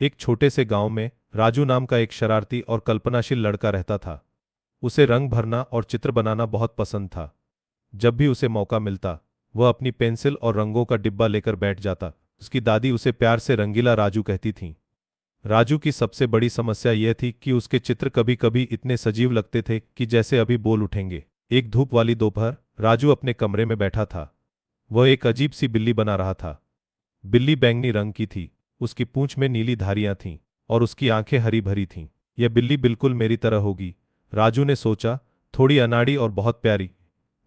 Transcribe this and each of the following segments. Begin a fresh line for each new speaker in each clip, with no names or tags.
एक छोटे से गांव में राजू नाम का एक शरारती और कल्पनाशील लड़का रहता था। उसे रंग भरना और चित्र बनाना बहुत पसंद था। जब भी उसे मौका मिलता वह अपनी पेंसिल और रंगों का डिब्बा लेकर बैठ जाता। उसकी दादी उसे प्यार से रंगीला राजू कहती थीं। राजू की सबसे बड़ी समस्या यह थी कि उसके चित्र कभी कभी इतने सजीव लगते थे कि जैसे अभी बोल उठेंगे। एक धूप वाली दोपहर राजू अपने कमरे में बैठा था। वह एक अजीब सी बिल्ली बना रहा था। बिल्ली बैंगनी रंग की थी, उसकी पूंछ में नीली धारियां थीं और उसकी आंखें हरी भरी थीं। यह बिल्ली बिल्कुल मेरी तरह होगी, राजू ने सोचा, थोड़ी अनाड़ी और बहुत प्यारी।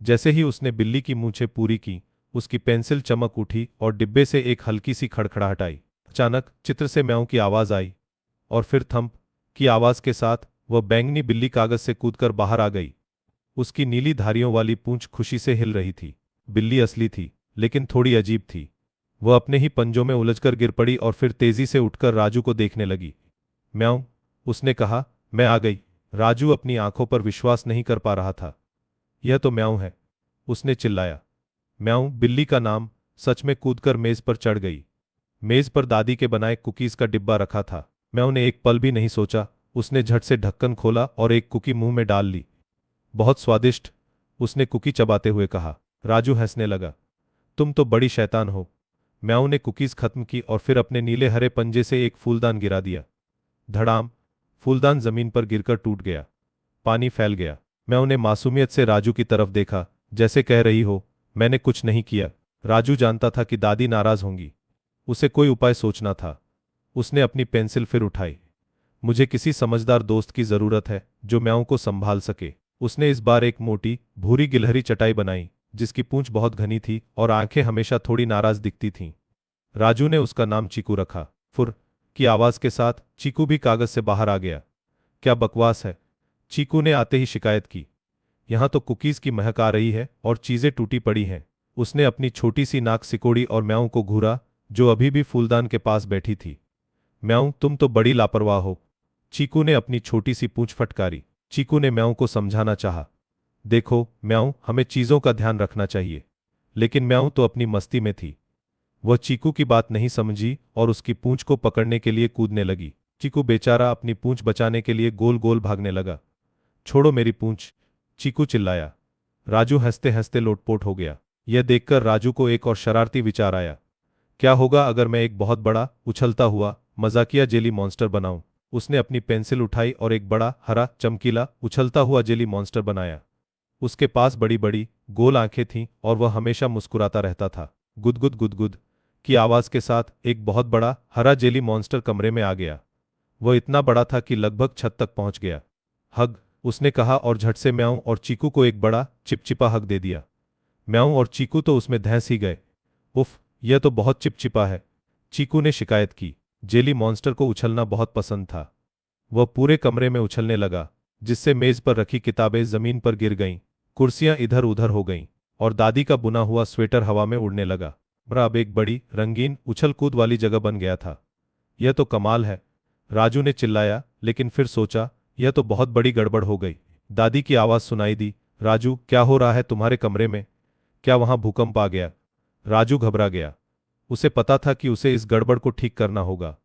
जैसे ही उसने बिल्ली की मूंछें पूरी की, उसकी पेंसिल चमक उठी और डिब्बे से एक हल्की सी खड़खड़ाहट आई। अचानक चित्र से म्याऊं की आवाज आई और फिर थंप की आवाज के साथ वह बैंगनी बिल्ली कागज से कूदकर बाहर आ गई। उसकी नीली धारियों वाली पूंछ खुशी से हिल रही थी। बिल्ली असली थी, लेकिन थोड़ी अजीब थी। वह अपने ही पंजों में उलझकर गिर पड़ी और फिर तेजी से उठकर राजू को देखने लगी। म्याऊं, उसने कहा, मैं आ गई। राजू अपनी आंखों पर विश्वास नहीं कर पा रहा था। यह तो म्याऊं है, उसने चिल्लाया। म्याऊं बिल्ली का नाम सच में कूदकर मेज पर चढ़ गई। मेज पर दादी के बनाए कुकीज का डिब्बा रखा था। म्याऊं ने एक पल भी नहीं सोचा, उसने झट से ढक्कन खोला और एक कुकी मुंह में डाल ली। बहुत स्वादिष्ट, उसने कुकी चबाते हुए कहा। राजू हंसने लगा। तुम तो बड़ी शैतान हो। म्याऊं ने कुकीज खत्म की और फिर अपने नीले हरे पंजे से एक फूलदान गिरा दिया। धड़ाम, फूलदान जमीन पर गिरकर टूट गया। पानी फैल गया। म्याऊं ने मासूमियत से राजू की तरफ देखा, जैसे कह रही हो, मैंने कुछ नहीं किया। राजू जानता था कि दादी नाराज होंगी। उसे कोई उपाय सोचना था। उसने अपनी पेंसिल फिर उठाई। मुझे किसी समझदार दोस्त की जरूरत है जो म्याऊं को संभाल सके। उसने इस बार एक मोटी भूरी गिलहरी चटाई बनाई, जिसकी पूंछ बहुत घनी थी और आंखें हमेशा थोड़ी नाराज दिखती थीं। राजू ने उसका नाम चीकू रखा। फुर की आवाज के साथ चीकू भी कागज से बाहर आ गया। क्या बकवास है, चीकू ने आते ही शिकायत की। यहां तो कुकीज की महक आ रही है और चीजें टूटी पड़ी हैं। उसने अपनी छोटी सी नाक सिकोड़ी और म्याऊं को घूरा, जो अभी भी फूलदान के पास बैठी थी। म्याऊं, तुम तो बड़ी लापरवाह हो। चीकू ने अपनी छोटी सी पूंछ फटकारी। चीकू ने म्याऊं को समझाना चाहा। देखो म्याऊं, हमें चीजों का ध्यान रखना चाहिए। लेकिन म्याऊं तो अपनी मस्ती में थी। वह चीकू की बात नहीं समझी और उसकी पूंछ को पकड़ने के लिए कूदने लगी। चीकू बेचारा अपनी पूंछ बचाने के लिए गोल गोल भागने लगा। छोड़ो मेरी पूंछ, चीकू चिल्लाया। राजू हंसते हंसते लोटपोट हो गया। यह देखकर राजू को एक और शरारती विचार आया। क्या होगा अगर मैं एक बहुत बड़ा, उछलता हुआ, मजाकिया जेली मॉन्स्टर बनाऊं? उसने अपनी पेंसिल उठाई और एक बड़ा, हरा, चमकीला, उछलता हुआ जेली मॉन्स्टर बनाया। उसके पास बड़ी बड़ी, गोल आंखें थीं और वह हमेशा मुस्कुराता रहता था। गुदगुद गुदगुद की आवाज के साथ एक बहुत बड़ा, हरा जेली मॉन्स्टर कमरे में आ गया। वह इतना बड़ा था कि लगभग छत तक पहुंच गया। हग, उसने कहा और झट से म्याऊं और चीकू को एक बड़ा, चिपचिपा हग दे दिया। म्याऊं और चीकू तो उसमें धंस ही गए। उफ, यह तो बहुत चिपचिपा है, चीकू ने शिकायत की। जेली मॉन्स्टर को उछलना बहुत पसंद था। वह पूरे कमरे में उछलने लगा, जिससे मेज पर रखी किताबें जमीन पर गिर गईं, कुर्सियां इधर उधर हो गईं और दादी का बुना हुआ स्वेटर हवा में उड़ने लगा। अब एक बड़ी, रंगीन, उछल कूद वाली जगह बन गया था। यह तो कमाल है, राजू ने चिल्लाया, लेकिन फिर सोचा, यह तो बहुत बड़ी गड़बड़ हो गई। दादी की आवाज सुनाई दी। राजू, क्या हो रहा है तुम्हारे कमरे में? क्या वहां भूकंप आ गया? राजू घबरा गया। उसे पता था कि उसे इस गड़बड़ को ठीक करना होगा।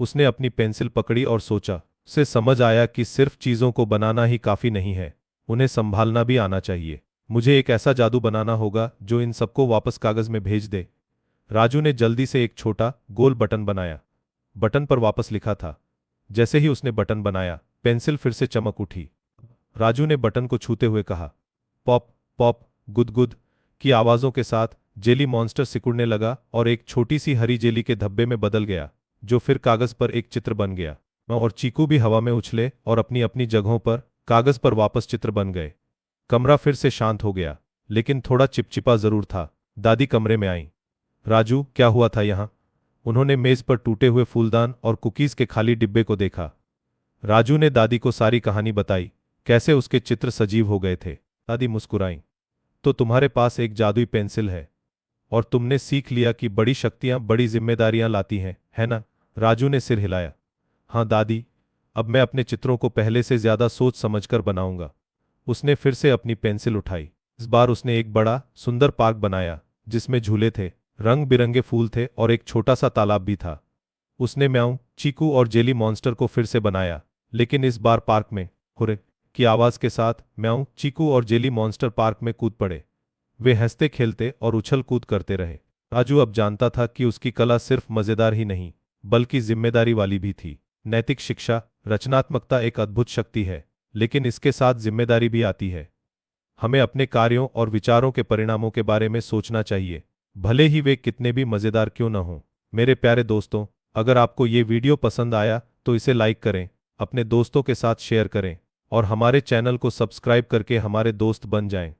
उसने अपनी पेंसिल पकड़ी और सोचा। उसे समझ आया कि सिर्फ चीजों को बनाना ही काफी नहीं है, उन्हें संभालना भी आना चाहिए। मुझे एक ऐसा जादू बनाना होगा जो इन सबको वापस कागज में भेज दे। राजू ने जल्दी से एक छोटा, गोल बटन बनाया। बटन पर वापस लिखा था। जैसे ही उसने बटन बनाया, पेंसिल फिर से चमक उठी। राजू ने बटन को छूते हुए कहा। पॉप पॉप, गुदगुद की आवाजों के साथ जेली मॉन्स्टर सिकुड़ने लगा और एक छोटी सी हरी जेली के धब्बे में बदल गया, जो फिर कागज पर एक चित्र बन गया। और चीकू भी हवा में उछले और अपनी अपनी जगहों पर कागज पर वापस चित्र बन गए। कमरा फिर से शांत हो गया, लेकिन थोड़ा चिपचिपा जरूर था। दादी कमरे में आई। राजू, क्या हुआ था यहाँ? उन्होंने मेज पर टूटे हुए फूलदान और कुकीज के खाली डिब्बे को देखा। राजू ने दादी को सारी कहानी बताई, कैसे उसके चित्र सजीव हो गए थे। दादी मुस्कुराई। तो तुम्हारे पास एक जादुई पेंसिल है और तुमने सीख लिया कि बड़ी शक्तियां बड़ी जिम्मेदारियां लाती हैं, है ना? राजू ने सिर हिलाया। हाँ दादी, अब मैं अपने चित्रों को पहले से ज्यादा सोच समझकर बनाऊंगा। उसने फिर से अपनी पेंसिल उठाई। इस बार उसने एक बड़ा, सुंदर पार्क बनाया, जिसमें झूले थे, रंग बिरंगे फूल थे और एक छोटा सा तालाब भी था। उसने म्याऊं, चीकू और जेली मॉन्स्टर को फिर से बनाया, लेकिन इस बार पार्क में। हुर्रे की आवाज के साथ म्याऊं, चीकू और जेली मॉन्स्टर पार्क में कूद पड़े। वे हंसते खेलते और उछल कूद करते रहे। राजू अब जानता था कि उसकी कला सिर्फ मजेदार ही नहीं, बल्कि जिम्मेदारी वाली भी थी। नैतिक शिक्षा, रचनात्मकता एक अद्भुत शक्ति है, लेकिन इसके साथ जिम्मेदारी भी आती है। हमें अपने कार्यों और विचारों के परिणामों के बारे में सोचना चाहिए, भले ही वे कितने भी मजेदार क्यों न हों। मेरे प्यारे दोस्तों, अगर आपको ये वीडियो पसंद आया तो इसे लाइक करें, अपने दोस्तों के साथ शेयर करें और हमारे चैनल को सब्सक्राइब करके हमारे दोस्त बन जाएं।